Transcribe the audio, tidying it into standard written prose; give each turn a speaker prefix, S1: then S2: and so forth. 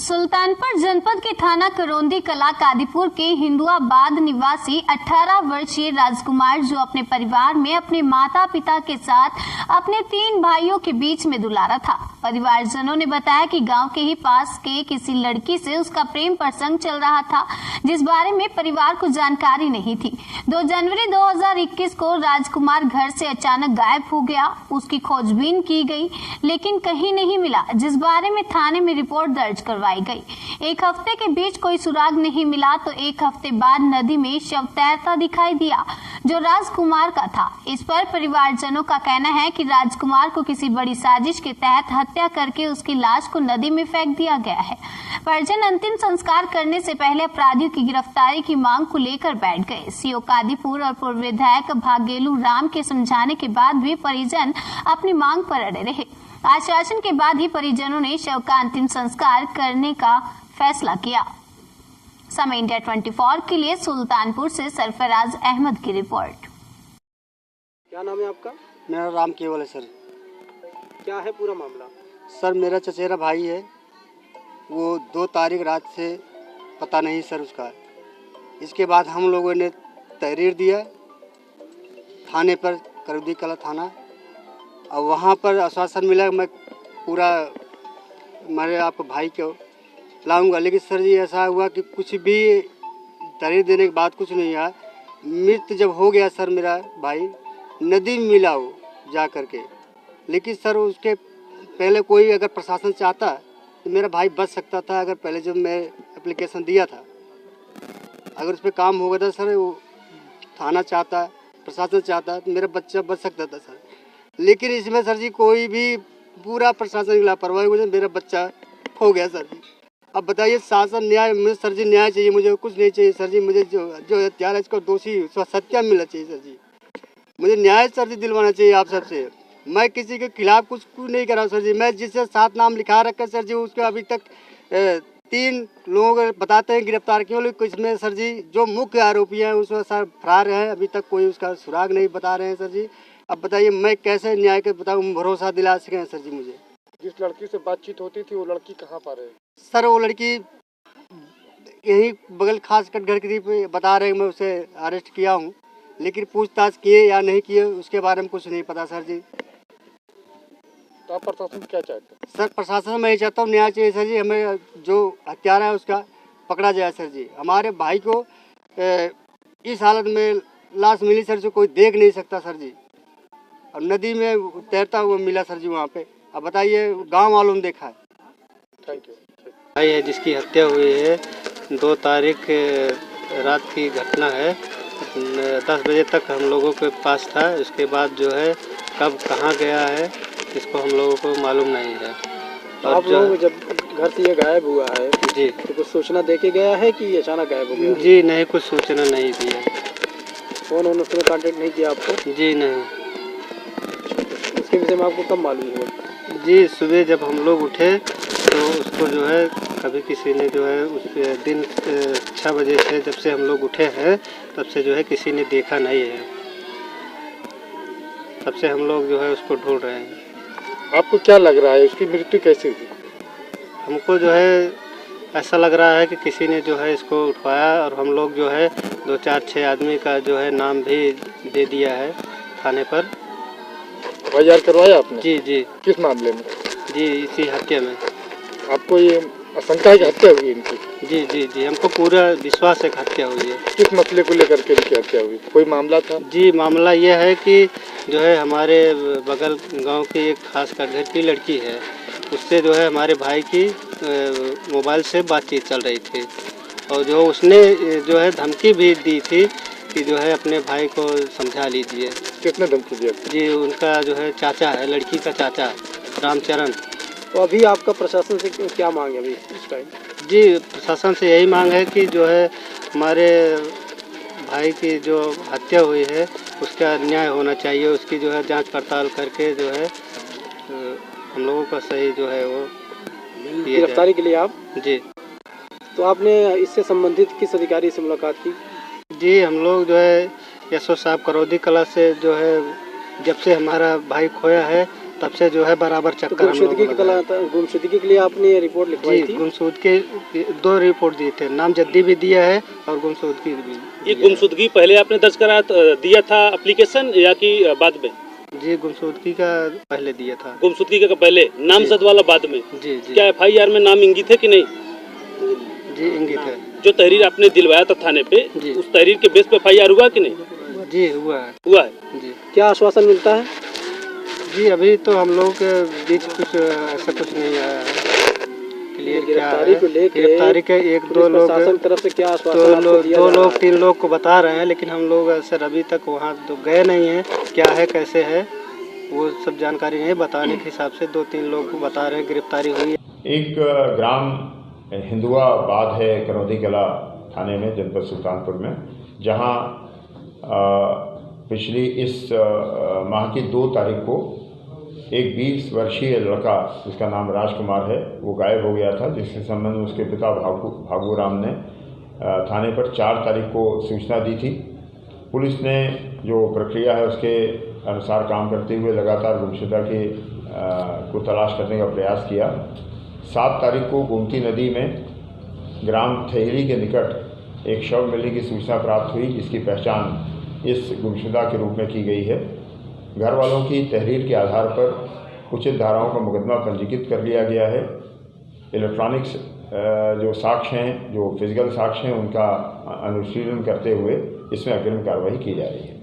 S1: सुल्तानपुर जनपद के थाना करौंदी कला कादीपुर के हिंदुआबाद निवासी 18 वर्षीय राजकुमार जो अपने परिवार में अपने माता पिता के साथ अपने 3 भाइयों के बीच में दुलारा था। परिवारजनों ने बताया कि गांव के ही पास के किसी लड़की से उसका प्रेम प्रसंग चल रहा था, जिस बारे में परिवार को जानकारी नहीं थी। 2 जनवरी 2021 को राजकुमार घर से अचानक गायब हो गया। उसकी खोजबीन की गई लेकिन कहीं नहीं मिला, जिस बारे में थाने में रिपोर्ट दर्ज करवाई गई। 1 हफ्ते के बीच कोई सुराग नहीं मिला तो 1 हफ्ते बाद नदी में शव तैरता दिखाई दिया जो राजकुमार का था। इस पर परिवारजनों का कहना है कि राजकुमार को किसी बड़ी साजिश के तहत हत्या करके उसकी लाश को नदी में फेंक दिया गया है। परिजन अंतिम संस्कार करने से पहले अपराधियों की गिरफ्तारी की मांग को लेकर बैठ गए। सीओ कादीपुर और पूर्व विधायक भागेलू राम के समझाने के बाद भी परिजन अपनी मांग पर अड़े रहे। आश्वासन के बाद ही परिजनों ने शव का अंतिम संस्कार करने का फैसला किया। समय इंडिया 24 के लिए सुल्तानपुर से सरफराज अहमद की रिपोर्ट।
S2: क्या नाम है आपका?
S3: मेरा राम केवल है सर।
S2: क्या है पूरा मामला?
S3: सर मेरा चचेरा भाई है, वो 2 तारीख रात से पता नहीं सर उसका। इसके बाद हम लोगों ने तहरीर दिया थाने पर, करौंदी कला थाना, और वहाँ पर आश्वासन मिला मैं पूरा हमारे आपको भाई को लाऊंगा। लेकिन सर जी ऐसा हुआ कि कुछ भी तहरीर देने के बाद कुछ नहीं आया। मृत जब हो गया सर मेरा भाई, नदी में मिला वो जा कर के। लेकिन सर उसके पहले कोई अगर प्रशासन चाहता तो मेरा भाई बच सकता था। अगर पहले जब मैं एप्लीकेशन दिया था, अगर उस पर काम हो गया था सर, वो थाना चाहता, प्रशासन चाहता तो मेरा बच्चा बच सकता था सर। लेकिन इसमें सर जी कोई भी पूरा प्रशासन की लापरवाही वजह से मेरा बच्चा खो गया सर जी। अब बताइए शासन न्याय, मुझे सर जी न्याय चाहिए, मुझे कुछ नहीं चाहिए सर जी। मुझे जो हत्यारा है इसको दोषी सत्या मिलना चाहिए सर जी। मुझे न्याय सर जी दिलवाना चाहिए आप सबसे। मैं किसी के खिलाफ कुछ नहीं कर रहा हूँ सर जी। मैं जिससे 7 नाम लिखा रखा सर जी, उसके अभी तक 3 लोग बताते हैं गिरफ्तार क्यों, लेकिन इसमें सर जी जो मुख्य आरोपी हैं उसमें सर फरार है, अभी तक कोई उसका सुराग नहीं बता रहे हैं सर जी। अब बताइए मैं कैसे न्याय के बताऊँ, भरोसा दिला सकें सर जी मुझे।
S2: जिस लड़की से बातचीत होती थी वो लड़की कहाँ पर है?
S3: सर वो लड़की यही बगल खासकर घर की बता रहे हैं, मैं उसे अरेस्ट किया हूँ, लेकिन पूछताछ किए या नहीं किए उसके बारे में कुछ नहीं पता सर जी।
S2: तो आप प्रशासन क्या चाहते हैं?
S3: सर प्रशासन मैं ये चाहता हूँ न्याय चाहिए सर जी। हमें जो हत्यारा है उसका पकड़ा जाए सर जी। हमारे भाई को इस हालत में लाश मिली सर जी, कोई देख नहीं सकता सर जी, और नदी में तैरता हुआ मिला सर जी वहाँ पे। अब बताइए गांव वालों ने देखा है।
S2: Thank you.
S4: भाई है जिसकी हत्या हुई है, 2 तारीख रात की घटना है। 10 बजे तक हम लोगों के पास था। उसके बाद जो है कब कहाँ गया है इसको हम लोगों को मालूम नहीं है। और
S2: आप लोग जब घर से ये गायब हुआ है
S4: जी,
S2: तो कुछ सूचना दे के गया है कि अचानक गायब हो गया?
S4: जी नहीं, कुछ सूचना नहीं दी है।
S2: फोन उसने कांटेक्ट नहीं किया आपको?
S4: जी नहीं।
S2: उसके विषय में आपको कब मालूम हुआ?
S4: जी सुबह जब हम लोग उठे तो उसको जो है कभी किसी ने जो है उस दिन 6 बजे से जब से हम लोग उठे हैं तब से जो है किसी ने देखा नहीं है। तब से हम लोग जो है उसको ढूंढ रहे हैं।
S2: आपको क्या लग रहा है उसकी मृत्यु कैसे हुई?
S4: हमको जो है ऐसा लग रहा है कि किसी ने जो है इसको उठवाया, और हम लोग जो है 2, 4, 6 आदमी का जो है नाम भी दे दिया है थाने पर।
S2: FIR करवाया आपने?
S4: जी जी।
S2: किस मामले में?
S4: जी इसी हत्या में।
S2: आपको ये आशंका है कि हत्या हुई इनकी?
S4: जी जी जी, हमको पूरा विश्वास है कि हत्या हुई है।
S2: किस मसले को लेकर के इनकी हत्या हुई? कोई मामला था?
S4: जी मामला यह है कि जो है हमारे बगल गांव की एक खास कर घर की लड़की है, उससे जो है हमारे भाई की मोबाइल से बातचीत चल रही थी, और जो उसने जो है धमकी भी दी थी कि जो है अपने भाई को समझा लीजिए।
S2: किसने धमकी दिया?
S4: जी उनका जो है चाचा है, लड़की का चाचा रामचरण।
S2: तो अभी आपका प्रशासन से क्या मांग है अभी इस टाइम?
S4: जी प्रशासन से यही मांग है कि जो है हमारे भाई की जो हत्या हुई है उसका न्याय होना चाहिए। उसकी जो है जांच पड़ताल करके जो है हम लोगों का सही जो है वो
S2: गिरफ्तारी के लिए आप?
S4: जी।
S2: तो आपने इससे संबंधित किस अधिकारी से मुलाकात की?
S4: जी हम लोग जो है एसओ साहब करौंदी कला से जो है जब से हमारा भाई खोया है तब से जो है बराबर
S2: तो
S4: चक्कर हम लोग
S2: गुमशुदगी के लिए आपने रिपोर्ट लिखवाई थी?
S4: गुमशुदगी के 2 रिपोर्ट दिए थे, नामजद्दी भी दिया है और गुमशुदगी भी।
S5: ये गुमशुदगी पहले आपने दर्ज करा दिया था एप्लीकेशन या कि बाद में?
S4: जी गुमशुदगी का पहले दिया था।
S5: गुमशुदगी का पहले, नामजद वाला बाद में?
S4: जी जी।
S5: क्या FIR में नाम इंगित है कि नहीं?
S4: जी इंगित है।
S5: जो तहरीर आपने दिलवाया था थाने पे, उस तहरीर के बेस पे FIR हुआ कि नहीं?
S4: जी हुआ है।
S5: हुआ है
S4: जी।
S2: क्या आश्वासन मिलता है?
S4: जी अभी तो हम लोग के बीच कुछ ऐसा कुछ नहीं है क्लियर।
S2: गिरफ्तारी को लेकर
S4: गिरफ्तारी के 1-2 लोग
S2: प्रशासन तरफ से क्या आश्वासन आपको दिया जा रहा है?
S4: 2 लोग 3 लोग को बता रहे हैं, लेकिन हम लोग सर अभी तक वहाँ तो गए नहीं हैं। क्या है कैसे है वो सब जानकारी नहीं, बताने के हिसाब से 2-3 लोग को बता रहे हैं गिरफ्तारी हुई है।
S6: एक ग्राम हिंदुआबाद है करौंदी कला थाने में, जनपद सुल्तानपुर में, जहां पिछली इस माह की 2 तारीख को एक 20 वर्षीय लड़का जिसका नाम राजकुमार है वो गायब हो गया था, जिसके संबंध में उसके पिता भागू राम ने थाने पर 4 तारीख को सूचना दी थी। पुलिस ने जो प्रक्रिया है उसके अनुसार काम करते हुए लगातार गुमशुदा को तलाश करने का प्रयास किया। 7 तारीख को गोमती नदी में ग्राम थेहरी के निकट एक शव मिलने की सूचना प्राप्त हुई, जिसकी पहचान इस गुमशुदा के रूप में की गई है। घर वालों की तहरीर के आधार पर उचित धाराओं का मुकदमा पंजीकृत कर लिया गया है। इलेक्ट्रॉनिक्स जो साक्ष्य हैं, जो फिजिकल साक्ष्य हैं, उनका अनुशीलन करते हुए इसमें अग्रिम कार्रवाई की जा रही है।